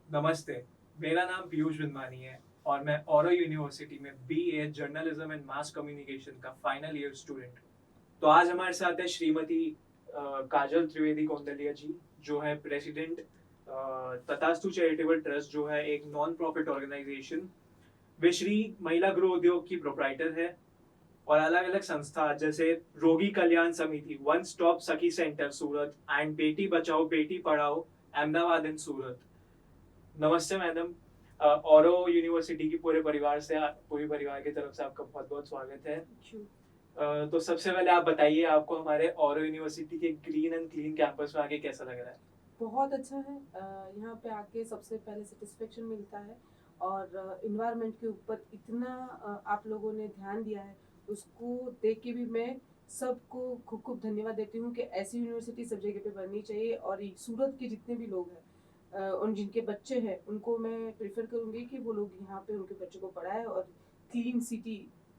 नमस्ते। मेरा नाम पीयूष बिंदवानी है और मैं औरो यूनिवर्सिटी में BA journalism and mass communication का फाइनल ईयर स्टूडेंट हूँ। तो आज हमारे साथ है श्रीमती काजल त्रिवेदी कौंडलिया जी, जो है प्रेसिडेंट तथास्तु चैरिटेबल ट्रस्ट, जो है एक नॉन प्रॉफिट ऑर्गेनाइजेशन। वे श्री महिला गृह उद्योग की प्रोप्राइटर है और अलग अलग संस्था जैसे रोगी कल्याण समिति, वन स्टॉप सखी centre Surat and Beti Bachao Beti Padhao Ahmedabad and सूरत। नमस्ते मैडम। औरो यूनिवर्सिटी की पूरे परिवार की तरफ से आपका बहुत बहुत स्वागत है। तो सबसे पहले आप बताइए, आपको हमारे औरो यूनिवर्सिटी के ग्रीन एंड क्लीन कैंपस में आके कैसा लग रहा है? बहुत अच्छा है। यहाँ पे आके सबसे पहले सेटिस्फेक्शन मिलता है और इन्वायरमेंट के ऊपर इतना आप लोगों ने ध्यान दिया है, उसको देख के भी मैं सबको खूब खूब धन्यवाद देती हूँ कि ऐसी यूनिवर्सिटी सब जगह पे बननी चाहिए। और सूरत के जितने भी लोग हैं उन जिनके बच्चे हैं उनको मैं प्रेफर करूँगी कि वो लोग यहाँ पे उनके बच्चों को पढ़ाएं और क्लीन सिटी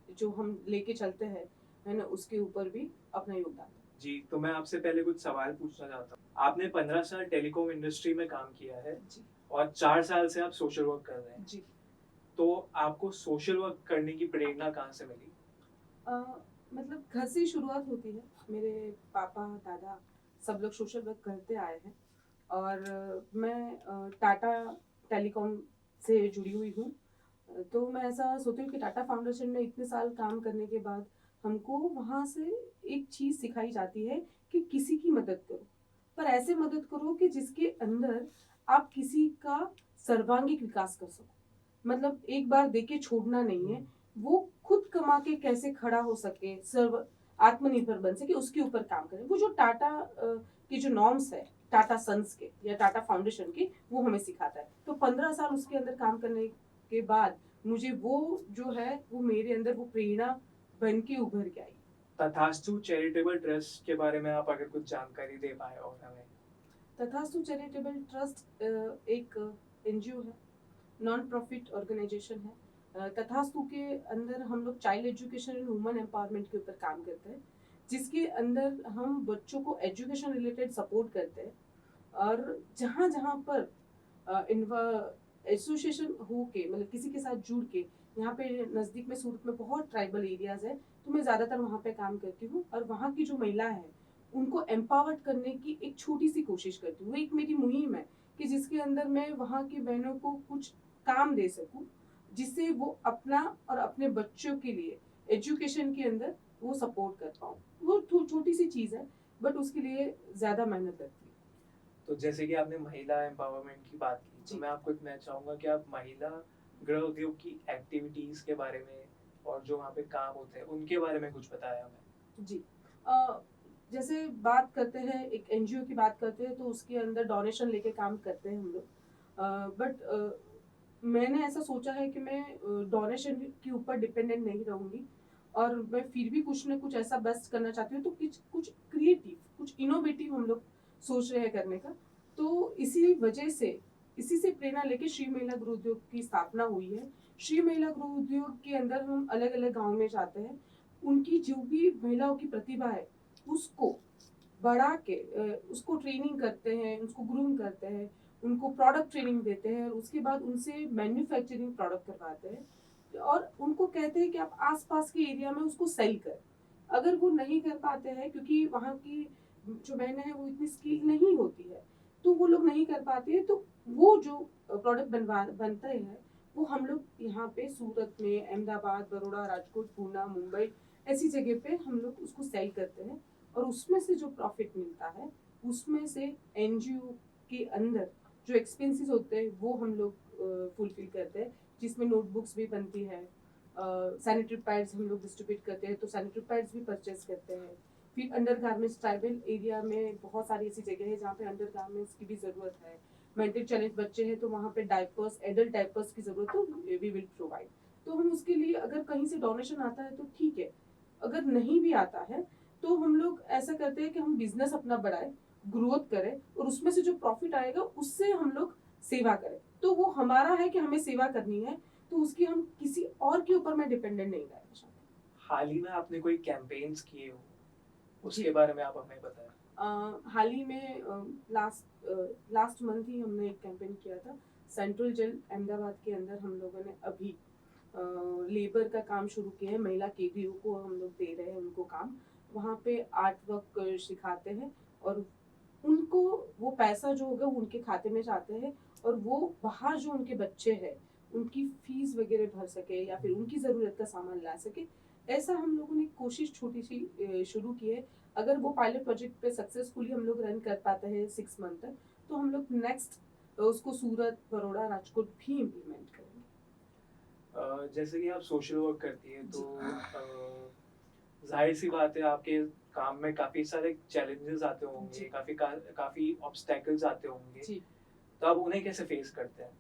जो हम लेके चलते हैं है ना, उसके ऊपर भी अपना योगदान दें। जी, तो मैं आपसे पहले कुछ सवाल पूछना चाहता हूँ। आपने 15 साल टेलीकॉम इंडस्ट्री में काम किया है जी और 4 साल से आप सोशल वर्क कर रहे हैं। जी। तो आपको सोशल वर्क करने की प्रेरणा कहाँ से मिली? अ, मतलब घर से ही शुरुआत होती है। मेरे पापा दादा सब लोग सोशल वर्क करते आए हैं और मैं टाटा टेलीकॉम से जुड़ी हुई हूँ। तो मैं ऐसा सोचती हूँ कि टाटा फाउंडेशन में इतने साल काम करने के बाद हमको वहाँ से एक चीज़ सिखाई जाती है कि किसी की मदद करो, पर ऐसे मदद करो कि जिसके अंदर आप किसी का सर्वांगीण विकास कर सको। मतलब एक बार देके छोड़ना नहीं है, वो खुद कमा के कैसे खड़ा हो सके, सर्व आत्मनिर्भर बन सके, उसके ऊपर काम करें। वो जो टाटा की जो नॉर्म्स है टाटा सन्स के या टाटा फाउंडेशन के, वो हमें सिखाता है। तो 15 साल उसके अंदर काम करने के बाद मुझे वो जो है वो मेरे अंदर वो प्रेरणा बन के उभर के आई। तथास्तु चैरिटेबल ट्रस्ट के बारे में आप अगर कुछ जानकारी दे पाए और हमें। तथास्तु चैरिटेबल ट्रस्ट एक एनजीओ है, नॉन प्रॉफिट ऑर्गेनाइजेशन है। तथास्तु के अंदर हम लोग child education and women empowerment के ऊपर काम करते हैं, जिसके अंदर हम बच्चों को एजुकेशन रिलेटेड सपोर्ट करते हैं। और जहाँ जहाँ पर एसोसिएशन हो के मतलब किसी के साथ जुड़ के, यहाँ पे नज़दीक में सूरत में बहुत ट्राइबल एरियाज है, तो मैं ज़्यादातर वहाँ पे काम करती हूँ और वहाँ की जो महिला है उनको एम्पावर्ड करने की एक छोटी सी कोशिश करती हूँ। एक मेरी मुहिम है कि जिसके अंदर मैं वहाँ की बहनों को कुछ काम दे सकूँ, जिससे वो अपना और अपने बच्चों के लिए एजुकेशन के अंदर वो सपोर्ट कर पाऊँ। वो छोटी सी चीज़ है, बट उसके लिए ज़्यादा मेहनत लगती है। तो जैसे कि आपने महिला एम्पावरमेंट की बात की, तो जी मैं आपको मैं चाहूँगा कि आप महिला गृह उद्योग की एक्टिविटीज़ के बारे में और जो वहाँ पे काम होते हैं, उनके बारे में कुछ बताएँ हमें। जी। अ, जैसे बात करते हैं एक एनजीओ की बात करते हैं तो उसके अंदर डोनेशन लेके काम करते हैं हम लोग। बट मैंने ऐसा सोचा है कि मैं डोनेशन के ऊपर डिपेंडेंट नहीं रहूँगी और मैं फिर भी कुछ ना कुछ ऐसा बेस्ट करना चाहती हूँ। तो कुछ कुछ क्रिएटिव कुछ इनोवेटिव हम लोग सोच रहे हैं करने का। तो इसी वजह से इसी से प्रेरणा लेके श्री महिला गृह उद्योग की स्थापना हुई है। श्री महिला गृह उद्योग के अंदर हम अलग अलग गाँव में जाते हैं, उनकी जो भी महिलाओं की प्रतिभा है उसको बढ़ा के उसको ट्रेनिंग करते हैं, उसको ग्रूम करते हैं, उनको प्रोडक्ट ट्रेनिंग देते हैं, उसके बाद उनसे मैन्युफैक्चरिंग प्रोडक्ट करवाते हैं और उनको कहते हैं कि आप आसपास के एरिया में उसको सेल करें। अगर वो नहीं कर पाते हैं क्योंकि वहाँ की जो बहनें हैं वो इतनी स्किल नहीं होती है, तो वो लोग नहीं कर पाते हैं, तो वो जो प्रोडक्ट बनते हैं वो हम लोग यहाँ पे सूरत में, अहमदाबाद, बड़ौदा, राजकोट, पूना, मुंबई ऐसी जगह पे हम लोग उसको सेल करते हैं और उसमें से जो प्रॉफिट मिलता है उसमें से एनजीओ के अंदर जो एक्सपेंसेस होते हैं वो हम लोग फुलफिल करते हैं, जिसमें नोटबुक्स भी बनती है, सैनिटरी पैड्स हम लोग डिस्ट्रीब्यूट करते हैं तो सैनिटरी पैड्स भी परचेज करते हैं। फिर अंडर गारमेंट्स ट्राइबल एरिया में बहुत सारी ऐसी जगह है जहाँ पे अंडर गारमेंट्स की भी ज़रूरत है। मेंटल चैलेंज बच्चे हैं तो वहाँ पे डायपर्स, एडल्ट डायपर्स की ज़रूरत हो, वी विल प्रोवाइड। तो हम उसके लिए अगर कहीं से डोनेशन आता है तो ठीक है, अगर नहीं भी आता है तो हम लोग ऐसा करते हैं कि हम बिजनेस अपना बढ़ाए, ग्रोथ करें और उसमें से जो प्रॉफिट आएगा उससे हम लोग सेवा करें। तो वो हमारा है कि हमें सेवा करनी है, तो उसकी हम किसी और के ऊपर मैं डिपेंडेंट नहीं रहना चाहती। हाल ही में आपने कोई कैंपेन्स किए हो, जी उसके बारे में आप हमें बताएँ। हाल ही में लास्ट मंथ ही हमने एक कैंपेन किया था। सेंट्रल जेल अहमदाबाद के अंदर हम लोगों ने अभी लेबर का काम शुरू किया है। महिला केडीओ को हम लोग दे रहे हैं उनको काम। वहाँ पे आर्ट वर्क सिखाते हैं और उनको वो पैसा जो होगा वो उनके खाते में जाते हैं और वो बाहर जो उनके बच्चे हैं उनकी फीस वगैरह भर सके या फिर उनकी ज़रूरत का सामान ला सके। ऐसा हम लोगों ने कोशिश छोटी सी शुरू की है। अगर वो पायलट प्रोजेक्ट पे सक्सेसफुली हम लोग रन कर पाते हैं 6 मंथ तक, तो हम लोग नेक्स्ट उसको सूरत, बड़ौदा, राजकोट भी इम्प्लीमेंट करेंगे। जैसे कि आप सोशल वर्क करती है तो जाहिर सी बात है आपके काम में काफी सारे चैलेंजेस आते होंगे, जी। काफी ऑब्स्टेकल्स आते होंगे, जी। तो आप उन्हें कैसे फेस करते हैं?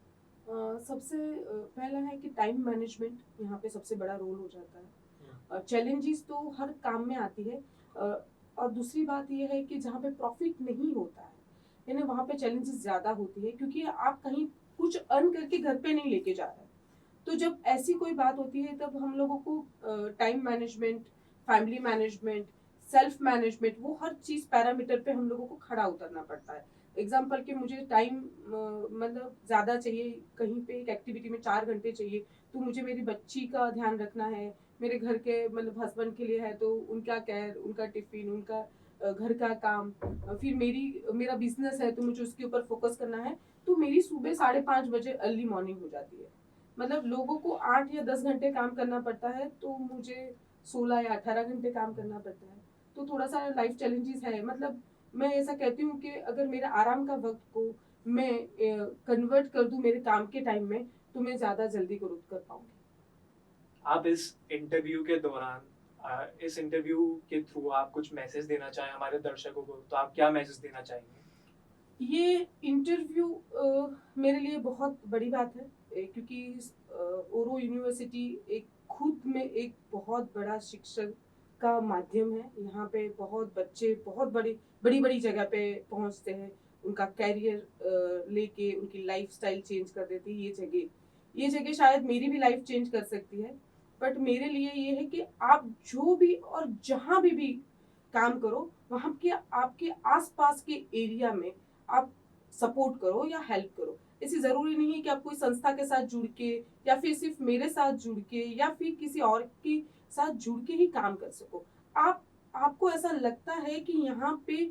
सबसे पहला है कि टाइम मैनेजमेंट यहाँ पे सबसे बड़ा रोल हो जाता है। चैलेंजेस तो हर काम में आती है और दूसरी बात यह है कि जहाँ पे प्रॉफिट नहीं होता है यानी वहाँ पे चैलेंजेस ज़्यादा होती है, क्योंकि आप कहीं कुछ अर्न करके घर पे नहीं लेके जा रहे हैं। तो जब ऐसी कोई बात होती है तब हम लोगों को time management, family management, self management, वो हर चीज़ पैरामीटर पे हम लोगों को खड़ा उतरना पड़ता है। एग्जाम्पल कि मुझे टाइम मतलब ज़्यादा चाहिए, कहीं पे एक एक्टिविटी में 4 घंटे चाहिए, तो मुझे मेरी बच्ची का ध्यान रखना है, मेरे घर के मतलब हस्बैंड के लिए है तो उनका केयर, उनका टिफिन, उनका घर का काम, फिर मेरा बिजनेस है तो मुझे उसके ऊपर फोकस करना है। तो मेरी सुबह 5:30 बजे अर्ली मॉर्निंग हो जाती है। मतलब लोगों को 8 या 10 घंटे काम करना पड़ता है, तो मुझे 16 या 18 घंटे काम करना पड़ता है। तो थोड़ा सा लाइफ चैलेंजेस है। मतलब मैं ऐसा कहती हूँ कि अगर मेरे आराम का वक्त को मैं कन्वर्ट कर दूं मेरे काम के टाइम में, तो मैं ज्यादा जल्दी ग्रोथ कर पाऊंगी। आप इस इंटरव्यू के दौरान इस इंटरव्यू के थ्रू आप कुछ मैसेज देना चाहें हमारे दर्शकों को, तो आप क्या मैसेज देना चाहेंगे? ये इंटरव्यू मेरे लिए बहुत बड़ी बात है, क्योंकि ओरो यूनिवर्सिटी एक खुद में एक बहुत बड़ा शिक्षण का माध्यम है। यहाँ पे बहुत बच्चे बहुत बड़ी बड़ी बड़ी जगह पे पहुँचते हैं, उनका कैरियर लेके उनकी लाइफस्टाइल चेंज कर देती है। ये जगह शायद मेरी भी लाइफ चेंज कर सकती है। बट मेरे लिए ये है कि आप जो भी और जहाँ भी काम करो, वहाँ के आपके आसपास के एरिया में आप सपोर्ट करो या हेल्प करो। ऐसी जरूरी नहीं है कि आप कोई संस्था के साथ जुड़ के या फिर सिर्फ मेरे साथ जुड़ के या फिर किसी और के साथ जुड़ के ही काम कर सको। आपको ऐसा लगता है कि यहाँ पे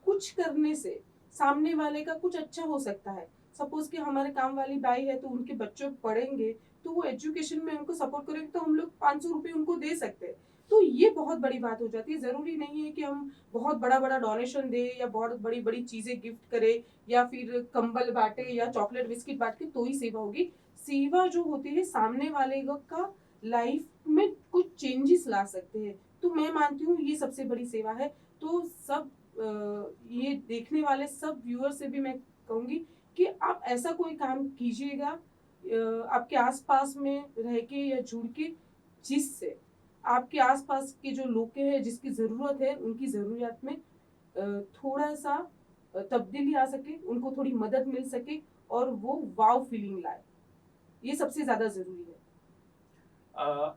कुछ करने से सामने वाले का कुछ अच्छा हो सकता है। सपोज कि हमारे काम वाली बाई है तो उनके बच्चे पढ़ेंगे, तो वो एजुकेशन में उनको सपोर्ट करेंगे, तो हम लोग 500 रुपये उनको दे सकते हैं। तो ये बहुत बड़ी बात हो जाती है। जरूरी नहीं है कि हम बहुत बड़ा बड़ा डोनेशन दे या बहुत बड़ी बड़ी चीजें गिफ्ट करे या फिर कंबल बांटे या चॉकलेट बिस्किट बांट के तो ही सेवा होगी। सेवा जो होती है सामने वाले का लाइफ में कुछ चेंजेस ला सकते हैं, तो मैं मानती हूँ ये सबसे बड़ी सेवा है। तो सब ये देखने वाले सब व्यूअर से भी मैं कहूंगी कि आप ऐसा कोई काम कीजिएगा आपके आसपास में रह के या जुड़ के, जिससे आपके आसपास के जो लोग हैं जिसकी ज़रूरत है उनकी ज़रूरियात में थोड़ा सा तब्दीली आ सके, उनको थोड़ी मदद मिल सके और वो वाव फीलिंग लाए। ये सबसे ज़्यादा ज़रूरी है।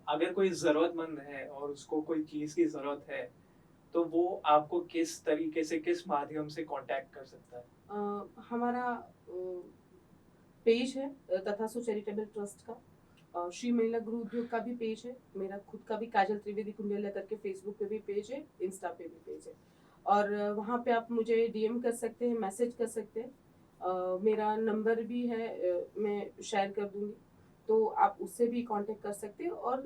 अगर कोई जरूरतमंद है और उसको कोई चीज की जरूरत है, तो वो आपको किस तरीके से, किस माध्यम से कांटेक्ट कर सकता है? हमारा पेज है तथासु चैरिटेबल ट्रस्ट का, श्री महिला गृह उद्योग का भी पेज है, मेरा खुद का भी काजल त्रिवेदी कुंडेला करके फेसबुक पे भी पेज है, इंस्टा पे भी पेज है। और वहाँ पे आप मुझे डीएम कर सकते हैं, मैसेज कर सकते हैं। मेरा नंबर भी है, मैं शेयर कर दूंगी, तो आप उससे भी कांटेक्ट कर सकते हैं। और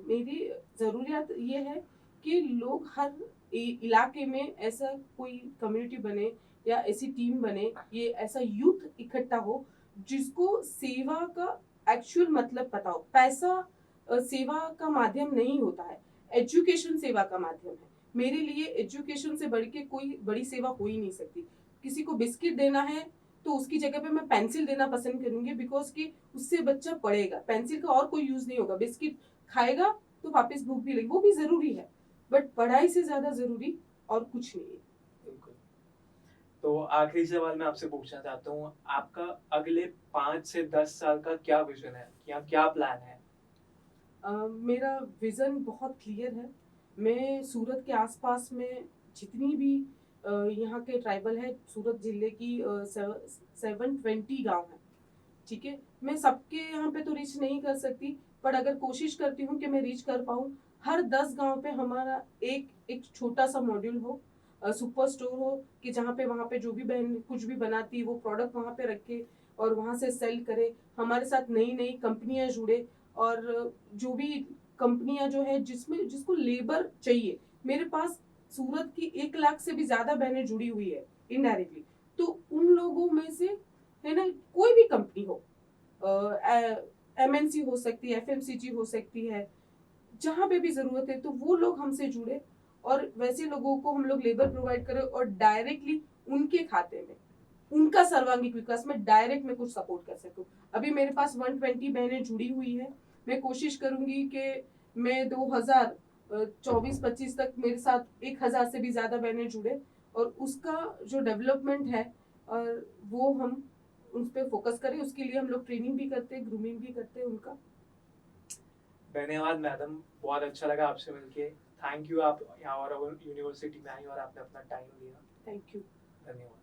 मेरी ज़रूरियात ये है कि लोग हर इलाके में ऐसा कोई कम्युनिटी बने या ऐसी टीम बने, ये ऐसा यूथ इकट्ठा हो जिसको सेवा का एक्चुअल मतलब पता हो। पैसा सेवा का माध्यम नहीं होता है, एजुकेशन सेवा का माध्यम है। मेरे लिए एजुकेशन से बढ़ के कोई बड़ी सेवा हो ही नहीं सकती। किसी को बिस्किट देना है तो उसकी जगह पे मैं पेंसिल देना पसंद करूंगी, बिकॉज कि उससे बच्चा पढ़ेगा। पेंसिल का और कोई यूज नहीं होगा, बिस्किट खाएगा तो वापस भूख भी लगेगी, वो भी जरूरी है, बट पढ़ाई से ज्यादा जरूरी और कुछ नहीं है। बिल्कुल। तो आखिरी सवाल मैं आपसे पूछना चाहता हूँ, आपका अगले 5 से 10 साल का क्या विजन है या क्या प्लान है? मेरा विजन बहुत क्लियर है। मैं सूरत के आसपास में जितनी भी यहाँ के ट्राइबल है, सूरत जिले की 720 गांव है, ठीक है। मैं सबके यहाँ पे तो रीच नहीं कर सकती, पर अगर कोशिश करती हूँ कि मैं रीच कर पाऊँ, हर 10 गांव पे हमारा एक एक छोटा सा मॉड्यूल हो, सुपर स्टोर हो, कि जहाँ पे वहाँ पे जो भी बहन कुछ भी बनाती वो प्रोडक्ट वहाँ पे रखे और वहाँ से सेल करे। हमारे साथ नई नई कंपनियां जुड़े, और जो भी कंपनियां जो है जिसमें जिसको लेबर चाहिए, मेरे पास सूरत की 1 लाख से भी ज्यादा बहनें जुड़ी हुई है इनडायरेक्टली। तो उन लोगों में से, है ना, कोई भी कंपनी हो, एमएनसी हो सकती है, एफएमसीजी हो सकती है, जहां पे भी जरूरत है तो वो लोग हमसे जुड़े, और वैसे लोगों को हम लोग लेबर प्रोवाइड करें और डायरेक्टली उनके खाते में उनका सर्वांगीण विकास में डायरेक्ट में कुछ सपोर्ट कर सकूं। अभी मेरे पास 120 बहनें जुड़ी हुई है। मैं कोशिश करूंगी कि मैं 2024-25 तक मेरे साथ 1000 से भी ज्यादा बहनें जुड़े, और उसका जो डेवलपमेंट है और वो हम उस पर फोकस करें। उसके लिए हम लोग ट्रेनिंग भी करते हैं, ग्रूमिंग भी करते हैं उनका। धन्यवाद मैडम, बहुत अच्छा लगा आपसे मिलके। थैंक यू, आप यहाँ और यूनिवर्सिटी में आई और आपने अपना टाइम दिया। Thank you. धन्यवाद।